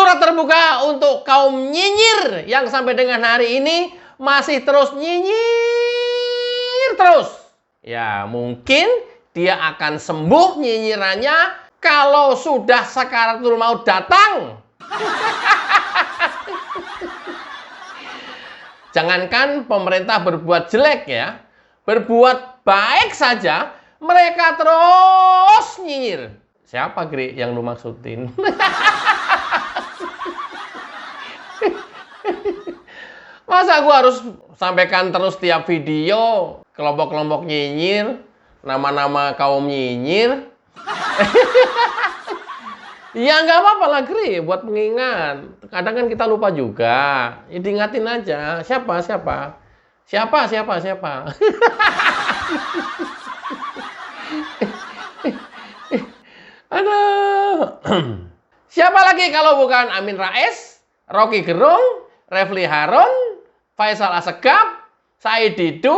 Surat terbuka untuk kaum nyinyir yang sampai dengan hari ini masih terus nyinyir terus. Ya, mungkin dia akan sembuh nyinyirannya kalau sudah sakaratul maut datang. Jangankan pemerintah berbuat jelek ya, berbuat baik saja, mereka terus nyinyir. Siapa, Gri, yang lu maksudin? Masa gua harus sampaikan terus tiap video kelompok-kelompok nyinyir, nama-nama kaum nyinyir? Ya nggak apa-apa lah, Gri, buat pengingat. Kadang kan kita lupa juga. Ya, diingatin aja. Siapa? Aduh. Siapa lagi kalau bukan Amin Rais, Rocky Gerung, Refli Harun, Faisal Assegaf, Said Didu,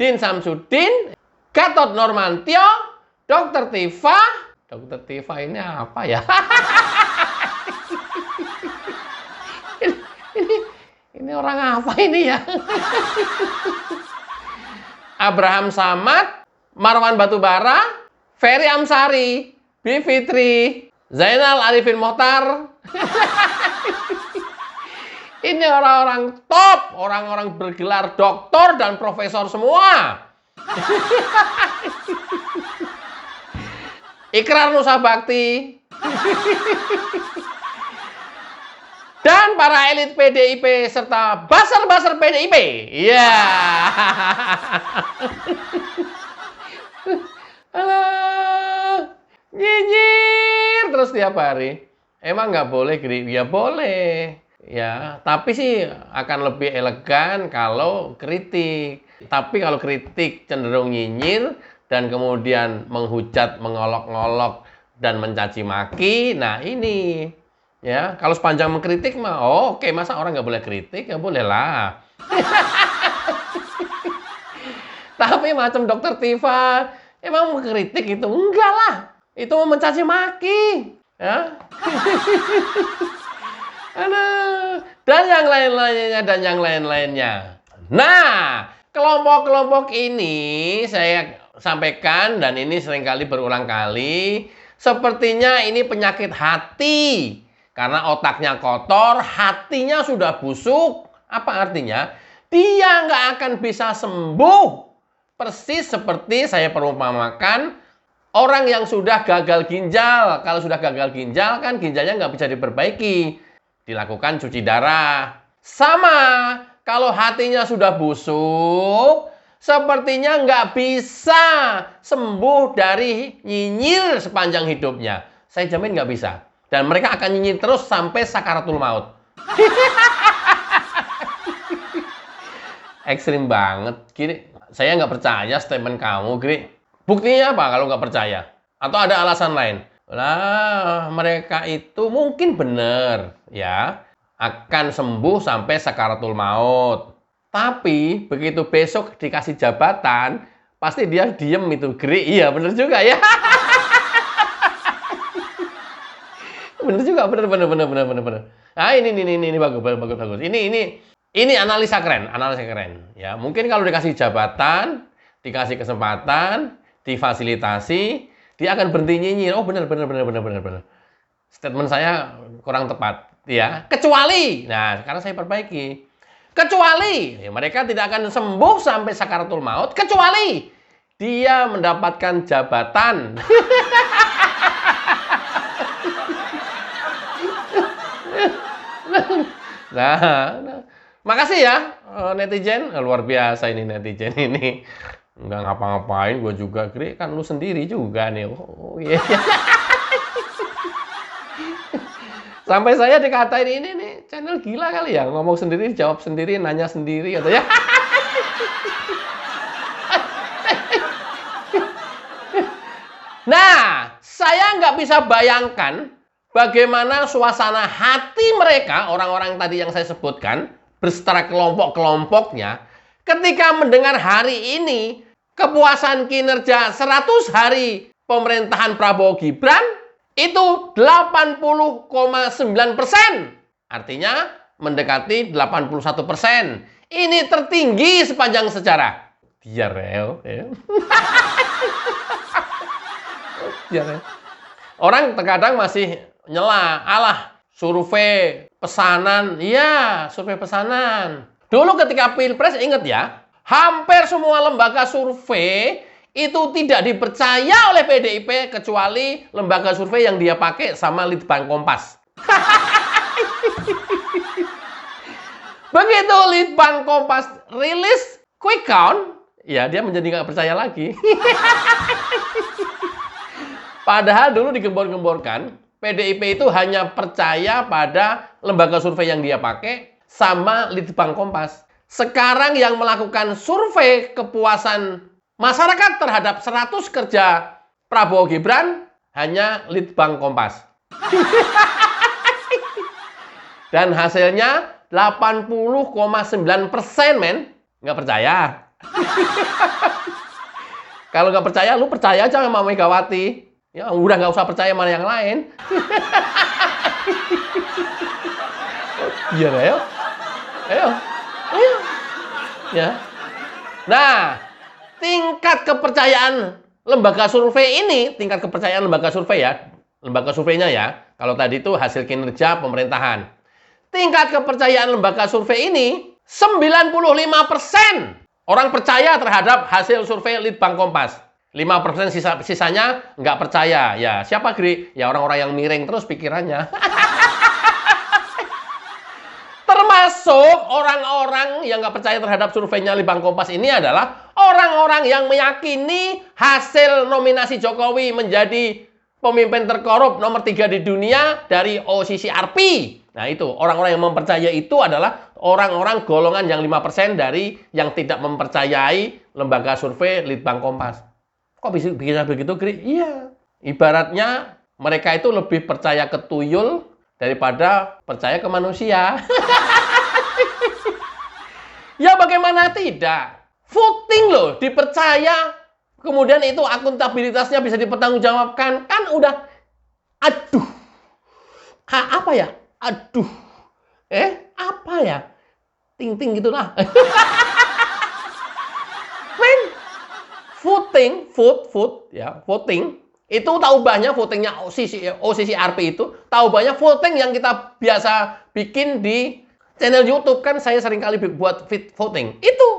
Din Samsudin, Gatot Nurmantio, Dr. Tifa. Dr. Tifa ini apa ya? ini orang apa ini ya? Abraham Samad, Marwan Batubara, Ferry Amsari, Bi Fitri, Zainal Arifin Mohtar. Ini orang-orang top, orang-orang bergelar doktor dan profesor semua. Ikrar Nusa Bakti. Dan para elit PDIP serta baser-baser PDIP. Iya. Alah, nyinyir terus tiap hari. Emang nggak boleh, Gri? Ya boleh. Ya, tapi sih akan lebih elegan kalau kritik. Tapi kalau kritik cenderung nyinyir dan kemudian menghujat, mengolok-ngolok dan mencaci maki, nah ini ya, kalau sepanjang mengkritik mah oke, masa orang nggak boleh kritik? Ya boleh lah. Tapi macam Dokter Tifa, emang mengkritik itu? Enggak lah, itu mencaci maki. Ya. Dan yang lain-lainnya. Nah, kelompok-kelompok ini saya sampaikan dan ini seringkali berulang kali, sepertinya ini penyakit hati. Karena otaknya kotor, hatinya sudah busuk. Apa artinya? Dia nggak akan bisa sembuh. Persis seperti saya perumpamakan orang yang sudah gagal ginjal. Kalau sudah gagal ginjal kan ginjalnya nggak bisa diperbaiki. Dilakukan cuci darah. Sama, kalau hatinya sudah busuk, sepertinya nggak bisa sembuh dari nyinyir sepanjang hidupnya. Saya jamin nggak bisa. Dan mereka akan nyinyir terus sampai sakaratul maut. Ekstrim banget. Gini, saya nggak percaya statement kamu, Gri. Buktinya apa kalau nggak percaya? Atau ada alasan lain? Lah, mereka itu mungkin benar, ya, akan sembuh sampai sakaratul maut. Tapi begitu besok dikasih jabatan, pasti dia diem itu, Gri. Iya, benar juga ya. Benar juga, benar. Nah, ini bagus. Ini analisa keren. Ya, mungkin kalau dikasih jabatan, dikasih kesempatan, difasilitasi, dia akan berhenti nyinyir. Oh, benar. Statement saya kurang tepat, ya. Kecuali, nah, sekarang saya perbaiki. Kecuali ya, mereka tidak akan sembuh sampai sakaratul maut, kecuali dia mendapatkan jabatan. Nah, makasih ya netizen, luar biasa ini netizen ini. Nggak ngapa-ngapain, gue juga, Gri, kan lu sendiri juga nih. Oh iya. Sampai saya dikatain ini nih, channel gila kali ya, ngomong sendiri, jawab sendiri, nanya sendiri, katanya. Nah, saya nggak bisa bayangkan bagaimana suasana hati mereka, orang-orang tadi yang saya sebutkan, berserta kelompok-kelompoknya, ketika mendengar hari ini kepuasan kinerja 100 hari pemerintahan Prabowo Gibran, itu 80,9%. Artinya mendekati 81%. Ini tertinggi sepanjang sejarah. Dia reo. Ya. Dia reo. Orang terkadang masih nyela, alah survei pesanan. Iya, survei pesanan. Dulu ketika Pilpres, ingat ya, hampir semua lembaga survei itu tidak dipercaya oleh PDIP kecuali lembaga survei yang dia pakai sama Litbang Kompas. Begitu Litbang Kompas rilis quick count, ya dia menjadi nggak percaya lagi. Padahal dulu digembor-gemborkan, PDIP itu hanya percaya pada lembaga survei yang dia pakai sama Litbang Kompas. Sekarang yang melakukan survei kepuasan masyarakat terhadap 100 kerja Prabowo Gibran hanya Litbang Kompas. Dan hasilnya 80,9%, men. Nggak percaya. Kalau nggak percaya, lu percaya aja sama Megawati. Ya, udah nggak usah percaya sama yang lain. Iya, ayo. Ayo. Ayo. Ya. Nah, tingkat kepercayaan lembaga survei ini, tingkat kepercayaan lembaga survei ya, lembaga surveinya ya, kalau tadi itu hasil kinerja pemerintahan. Tingkat kepercayaan lembaga survei ini 95%. Orang percaya terhadap hasil survei Litbang Kompas. 5% sisanya nggak percaya. Ya, siapa, Gri? Ya orang-orang yang miring terus pikirannya. Termasuk orang-orang yang nggak percaya terhadap surveinya Litbang Kompas ini adalah orang-orang yang meyakini hasil nominasi Jokowi menjadi pemimpin terkorup nomor 3 di dunia dari OCCRP. Nah itu, orang-orang yang mempercaya itu adalah orang-orang golongan yang 5% dari yang tidak mempercayai lembaga survei Litbang Kompas. Kok bisa begitu, Gri? Iya. Ibaratnya mereka itu lebih percaya ke tuyul daripada percaya ke manusia. Ya bagaimana tidak? Voting loh, dipercaya. Kemudian itu akuntabilitasnya bisa dipertanggungjawabkan. Kan udah, aduh. Apa ya? Aduh. Apa ya? Ting-ting gitulah. Men, voting, itu tahu banyak votingnya OCCRP itu, tahu banyak voting yang kita biasa bikin di channel YouTube kan saya sering kali buat voting. Itu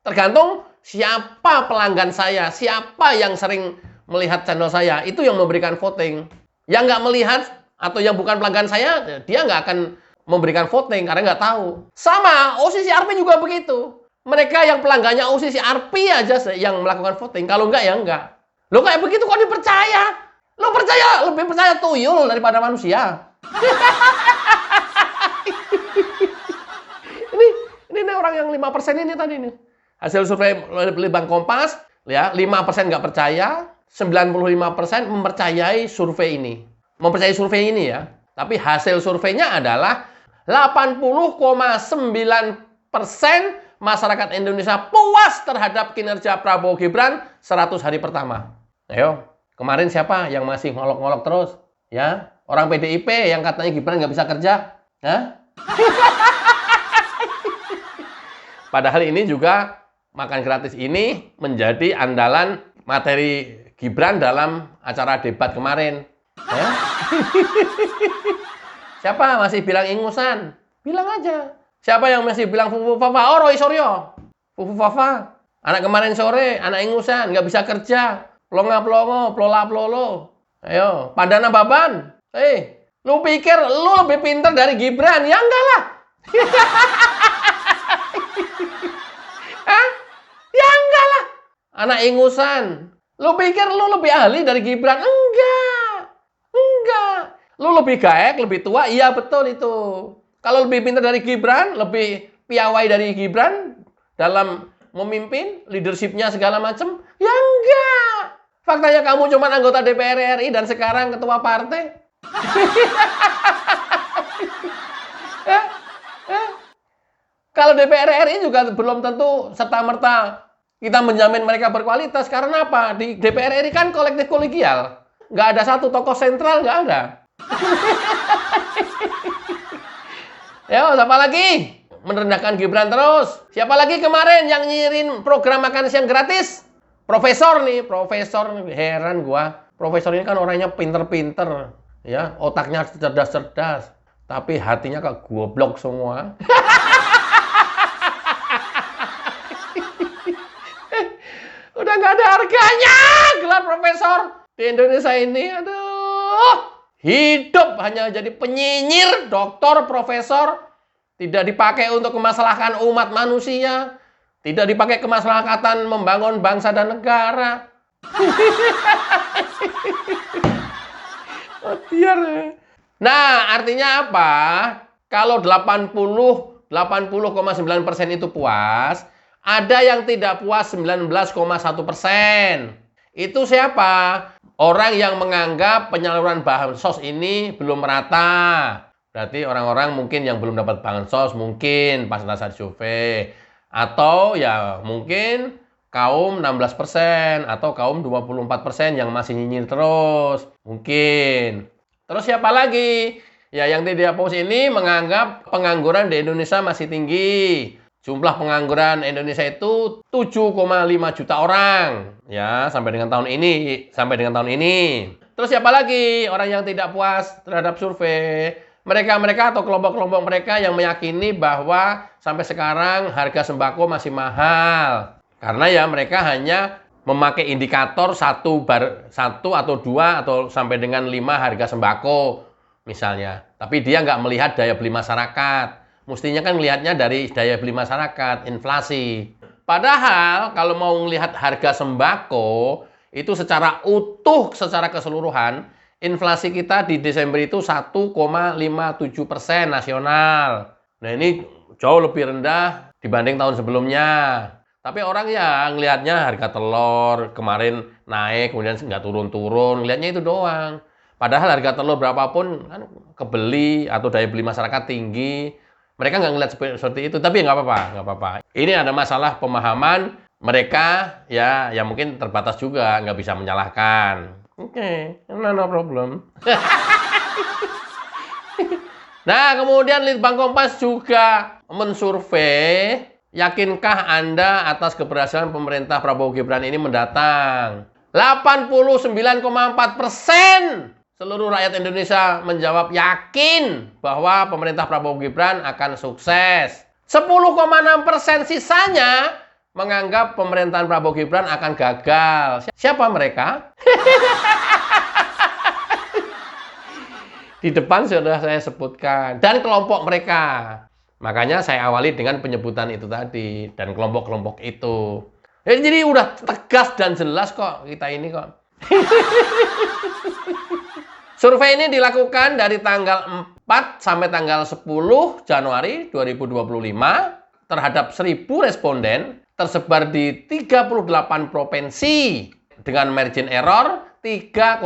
tergantung siapa pelanggan saya, siapa yang sering melihat channel saya, itu yang memberikan voting. Yang nggak melihat atau yang bukan pelanggan saya, dia nggak akan memberikan voting karena nggak tahu. Sama OCCRP juga begitu. Mereka yang pelanggannya OCCRP aja yang melakukan voting. Kalau enggak ya enggak. Lo kayak begitu kok dipercaya? Lo percaya, lebih percaya tuyul daripada manusia. ini orang yang 5% ini tadi nih. Hasil survei Litbang Kompas, ya 5% nggak percaya, 95% mempercayai survei ini. Mempercayai survei ini ya. Tapi hasil surveinya adalah 80,9% masyarakat Indonesia puas terhadap kinerja Prabowo Gibran 100 hari pertama. Ayo, kemarin siapa yang masih ngolok-ngolok terus? Ya, orang PDIP yang katanya Gibran nggak bisa kerja. Hah? Padahal ini juga makan gratis ini menjadi andalan materi Gibran dalam acara debat kemarin. Ya? Siapa masih bilang ingusan? Bilang aja. Siapa yang masih bilang Fufu Fafa? Oh, Roy Suryo. Fufu Fafa. Anak kemarin sore, anak ingusan, nggak bisa kerja. Plonga-plongo, plola-plolo. Ayo, Padana Baban. Lu pikir lu lebih pintar dari Gibran? Ya enggak lah. Hah? Ya enggak lah. Anak ingusan. Lu pikir lu lebih ahli dari Gibran? Enggak. Enggak. Lu lebih gaek, lebih tua? Iya, betul itu. Kalau lebih pintar dari Gibran, lebih piawai dari Gibran dalam memimpin, leadership-nya segala macam? Ya enggak. Faktanya kamu cuma anggota DPR RI dan sekarang ketua partai. Kalau DPR RI juga belum tentu serta-merta kita menjamin mereka berkualitas. Karena apa? Di DPR RI kan kolektif kolegial. Nggak ada satu tokoh sentral, nggak ada. Ya, siapa lagi? Merendahkan Gibran terus. Siapa lagi kemarin yang nyirin program makan siang gratis? Profesor nih, profesor. Heran gua. Profesor ini kan orangnya pinter-pinter. Ya, otaknya cerdas-cerdas. Tapi hatinya kok goblok semua. Udah nggak ada harganya gelar profesor di Indonesia ini. Aduh. Hidup hanya jadi penyinyir, doktor, profesor. Tidak dipakai untuk kemaslahatan umat manusia. Tidak dipakai kemaslahatan membangun bangsa dan negara. Nah, artinya apa? Kalau 80,9% itu puas, ada yang tidak puas 19,1%. Itu siapa? Orang yang menganggap penyaluran bansos ini belum merata. Berarti orang-orang mungkin yang belum dapat bansos, mungkin pas saat survei. Atau ya mungkin kaum 16% atau kaum 24% yang masih nyinyir terus. Mungkin. Terus siapa lagi? Ya yang tidak puas ini menganggap pengangguran di Indonesia masih tinggi. Jumlah pengangguran Indonesia itu 7,5 juta orang. Ya, sampai dengan tahun ini. Terus siapa lagi orang yang tidak puas terhadap survei? Mereka atau kelompok-kelompok mereka yang meyakini bahwa sampai sekarang harga sembako masih mahal. Karena ya mereka hanya memakai indikator satu atau dua atau sampai dengan 5 harga sembako misalnya. Tapi dia nggak melihat daya beli masyarakat. Mestinya kan melihatnya dari daya beli masyarakat, inflasi. Padahal kalau mau melihat harga sembako itu secara utuh, secara keseluruhan, inflasi kita di Desember itu 1,57% nasional. Nah ini jauh lebih rendah dibanding tahun sebelumnya. Tapi orang yang ngelihatnya harga telur kemarin naik, kemudian nggak turun-turun, ngelihatnya itu doang. Padahal harga telur berapapun kan kebeli atau daya beli masyarakat tinggi. Mereka nggak ngelihat seperti itu, tapi nggak apa-apa. Ini ada masalah pemahaman mereka, ya mungkin terbatas juga, nggak bisa menyalahkan. Oke, no problem. Nah, kemudian Litbang Kompas juga mensurvei, yakinkah Anda atas keberhasilan pemerintah Prabowo Gibran ini mendatang? 89,4% seluruh rakyat Indonesia menjawab yakin bahwa pemerintah Prabowo Gibran akan sukses. 10,6% sisanya menganggap pemerintahan Prabowo Gibran akan gagal. Siapa mereka? Di depan sudah saya sebutkan. Dan kelompok mereka. Makanya saya awali dengan penyebutan itu tadi. Dan kelompok-kelompok itu. Jadi udah tegas dan jelas kok kita ini kok. Survei ini dilakukan dari tanggal 4 sampai tanggal 10 Januari 2025 terhadap 1.000 responden tersebar di 38 provinsi dengan margin error 3,1%.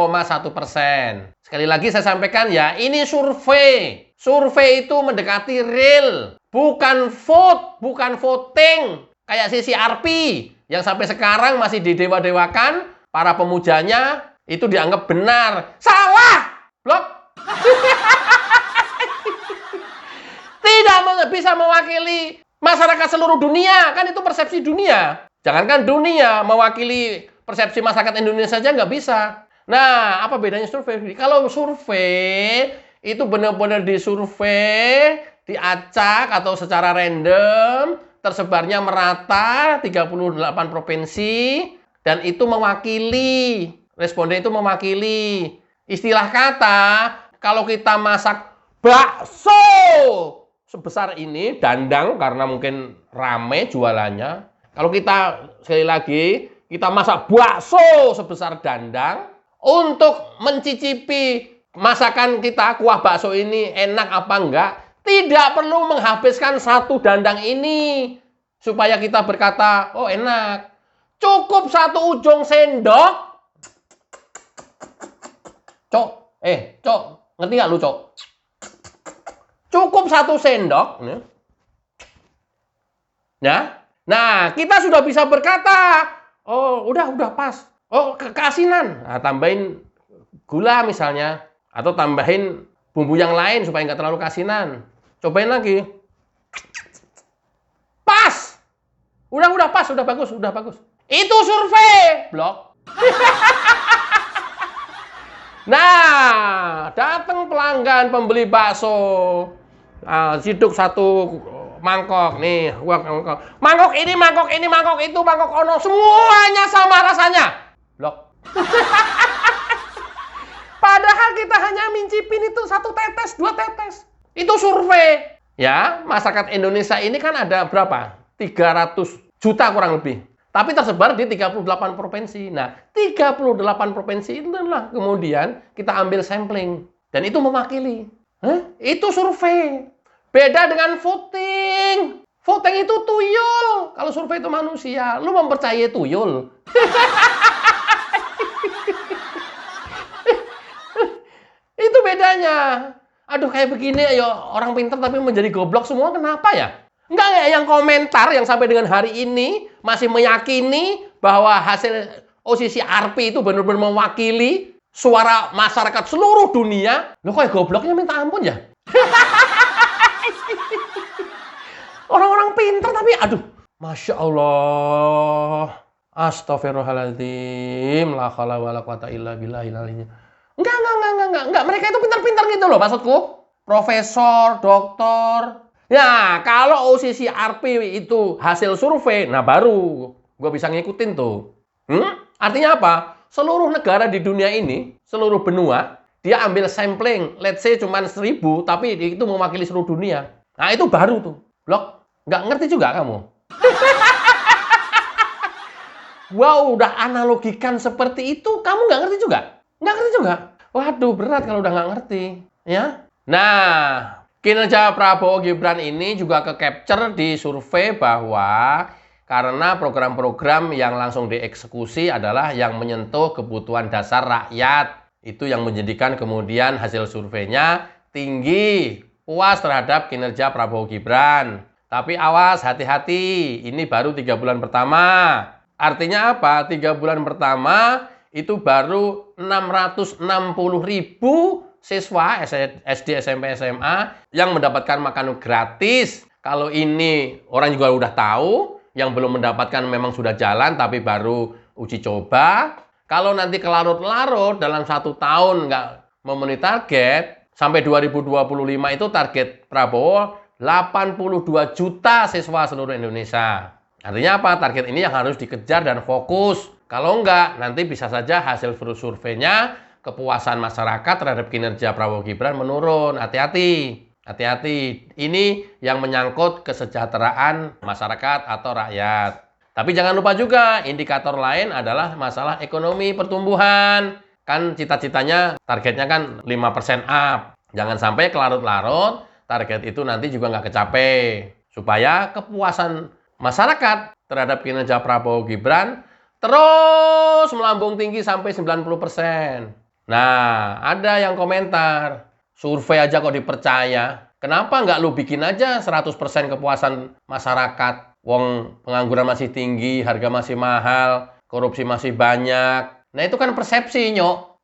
Sekali lagi saya sampaikan ya, ini survei. Survei itu mendekati real, bukan vote, bukan voting. Kayak CCRP yang sampai sekarang masih didewa-dewakan, para pemujanya itu dianggap benar. Salah! Blok! Tidak bisa mewakili masyarakat seluruh dunia. Kan itu persepsi dunia. Jangankan dunia, mewakili persepsi masyarakat Indonesia saja nggak bisa. Nah, apa bedanya survei? Kalau survei, itu benar-benar disurvei, diacak atau secara random, tersebarnya merata 38 provinsi, dan itu mewakili. Responden itu mewakili. Istilah kata, kalau kita masak bakso sebesar ini, dandang karena mungkin rame jualannya. Kalau kita, sekali lagi, kita masak bakso sebesar dandang, untuk mencicipi masakan kita, kuah bakso ini enak apa enggak, tidak perlu menghabiskan satu dandang ini, supaya kita berkata, oh enak. Cukup satu ujung sendok. Cok, ngerti nggak lu, Cok? Cukup satu sendok. Ya. Nah, kita sudah bisa berkata, oh, udah pas. Oh, keasinan. Nah, tambahin gula misalnya. Atau tambahin bumbu yang lain supaya nggak terlalu kasinan. Cobain lagi. Pas! Udah pas, udah bagus. Itu survei! Blok. Nah, datang pelanggan pembeli bakso. Siduk 1 mangkok nih, mangkok ini, mangkok itu, mangkok ono, semuanya sama rasanya. Blok. Padahal kita hanya mincipin itu 1 tetes, 2 tetes. Itu survei. Ya, masyarakat Indonesia ini kan ada berapa? 300 juta kurang lebih. Tapi tersebar di 38 provinsi. Nah, 38 provinsi itulah kemudian kita ambil sampling. Dan itu mewakili. Itu survei. Beda dengan voting. Voting itu tuyul. Kalau survei itu manusia. Lu mempercayai tuyul. Itu bedanya. Aduh, kayak begini ya orang pintar tapi menjadi goblok semua. Kenapa ya? Enggak kayak yang komentar yang sampai dengan hari ini masih meyakini bahwa hasil OCCRP itu benar-benar mewakili suara masyarakat seluruh dunia. Loh, kok gobloknya minta ampun ya? Orang-orang pintar tapi aduh, Masya Allah. Astagfirullahaladzim. La haula wala quwata illa billahil aliyyil. Enggak. Mereka itu pintar-pintar gitu loh maksudku. Profesor, doktor. Ya, kalau OCCRP itu hasil survei, nah baru gue bisa ngikutin tuh. Artinya apa? Seluruh negara di dunia ini, seluruh benua, dia ambil sampling, let's say cuma 1.000, tapi itu mewakili seluruh dunia. Nah, itu baru tuh. Blok, nggak ngerti juga kamu? Wow, udah analogikan seperti itu, kamu nggak ngerti juga? Nggak ngerti juga? Waduh, berat kalau udah nggak ngerti. Ya. Nah, kinerja Prabowo Gibran ini juga ke-capture di survei bahwa karena program-program yang langsung dieksekusi adalah yang menyentuh kebutuhan dasar rakyat. Itu yang menjadikan kemudian hasil surveinya tinggi, puas terhadap kinerja Prabowo Gibran. Tapi awas, hati-hati, ini baru 3 bulan pertama. Artinya apa? 3 bulan pertama itu baru 660.000 siswa SD, SMP, SMA yang mendapatkan makanan gratis. Kalau ini orang juga udah tahu, yang belum mendapatkan memang sudah jalan tapi baru uji coba. Kalau nanti kelarut-larut dalam 1 tahun nggak memenuhi target, sampai 2025 itu target Prabowo 82 juta siswa seluruh Indonesia. Artinya apa? Target ini yang harus dikejar dan fokus. Kalau enggak, nanti bisa saja hasil surveinya kepuasan masyarakat terhadap kinerja Prabowo Gibran menurun. Hati-hati. Ini yang menyangkut kesejahteraan masyarakat atau rakyat. Tapi jangan lupa juga indikator lain adalah masalah ekonomi pertumbuhan. Kan cita-citanya targetnya kan 5% up. Jangan sampai kelarut-larut target itu nanti juga nggak kecapai. Supaya kepuasan masyarakat terhadap kinerja Prabowo Gibran terus melambung tinggi sampai 90%. Nah, ada yang komentar, survei aja kok dipercaya. Kenapa nggak lu bikin aja 100% kepuasan masyarakat? Wong pengangguran masih tinggi, harga masih mahal, korupsi masih banyak. Nah, itu kan persepsi, nyok.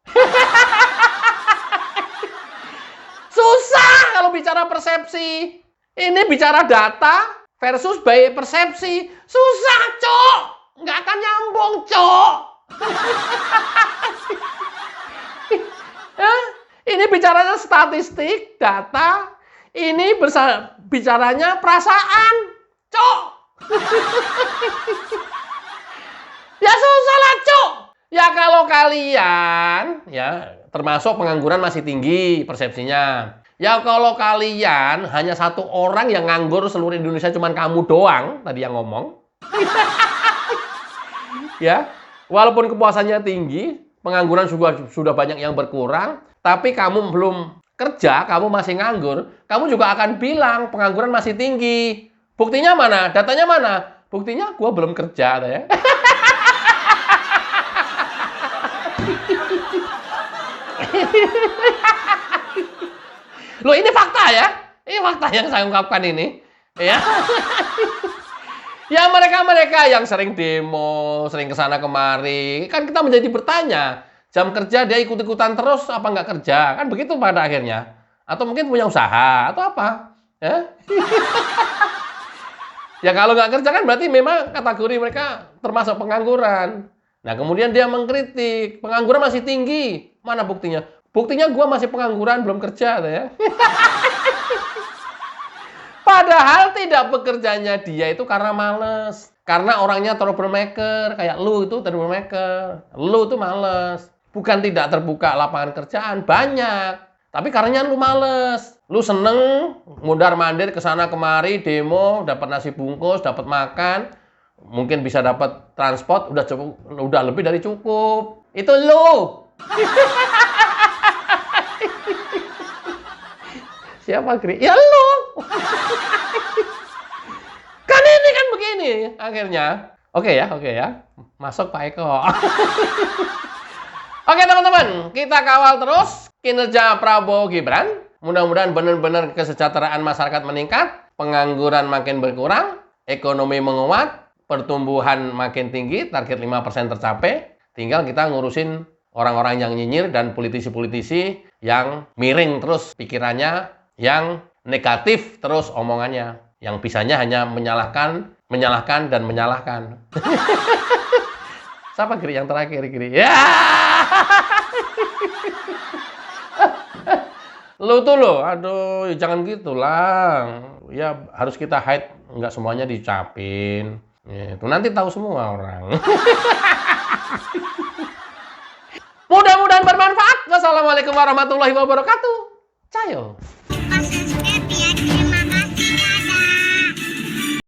Susah kalau bicara persepsi. Ini bicara data versus by persepsi. Susah, cok. Nggak akan nyambung, cok. Ini bicaranya statistik, data. Ini bicaranya perasaan, cok. Ya susah lah, cok. Ya kalau kalian, ya termasuk pengangguran masih tinggi persepsinya. Ya kalau kalian hanya 1 orang yang nganggur seluruh Indonesia cuman kamu doang, tadi yang ngomong. Ya, walaupun kepuasannya tinggi, pengangguran sudah banyak yang berkurang, tapi kamu belum kerja, kamu masih nganggur, kamu juga akan bilang pengangguran masih tinggi. Buktinya mana? Datanya mana? Buktinya gua belum kerja, ya. Loh, ini fakta ya? Ini fakta yang saya ungkapkan ini. Ya. Ya mereka-mereka yang sering demo, sering kesana kemari, kan kita menjadi bertanya, Jam kerja dia ikut-ikutan terus, apa nggak kerja? Kan begitu pada akhirnya. Atau mungkin punya usaha, atau apa? Ya, ya kalau nggak kerja kan berarti memang kategori mereka termasuk pengangguran. Nah, kemudian dia mengkritik, pengangguran masih tinggi. Mana buktinya? Buktinya gua masih pengangguran, belum kerja, ya. Padahal tidak bekerjanya dia itu karena males. Karena orangnya troublemaker, kayak lu itu troublemaker. Lu itu males. Bukan tidak terbuka lapangan kerjaan, banyak. Tapi karena lu males. Lu seneng mundar-mandir ke sana kemari, demo, dapat nasi bungkus, dapat makan, mungkin bisa dapat transport, udah cukup, udah lebih dari cukup. Itu lu. Siapa, Kri? Ya lu. Kan ini kan begini akhirnya. Oke ya. Masuk Pak Eko. Oke teman-teman, kita kawal terus kinerja Prabowo Gibran. Mudah-mudahan benar-benar kesejahteraan masyarakat meningkat, pengangguran makin berkurang, ekonomi menguat, pertumbuhan makin tinggi, target 5% tercapai. Tinggal kita ngurusin orang-orang yang nyinyir dan politisi-politisi yang miring terus pikirannya, yang negatif terus omongannya, yang bisanya hanya menyalahkan dan menyalahkan. Siapa Giri yang terakhir, Giri? Ya! Lu tuh lo, aduh, jangan gitulah. Ya harus kita hide, nggak semuanya dicapin. Itu nanti tahu semua orang. Mudah-mudahan bermanfaat. Wassalamualaikum warahmatullahi wabarakatuh. Cayo.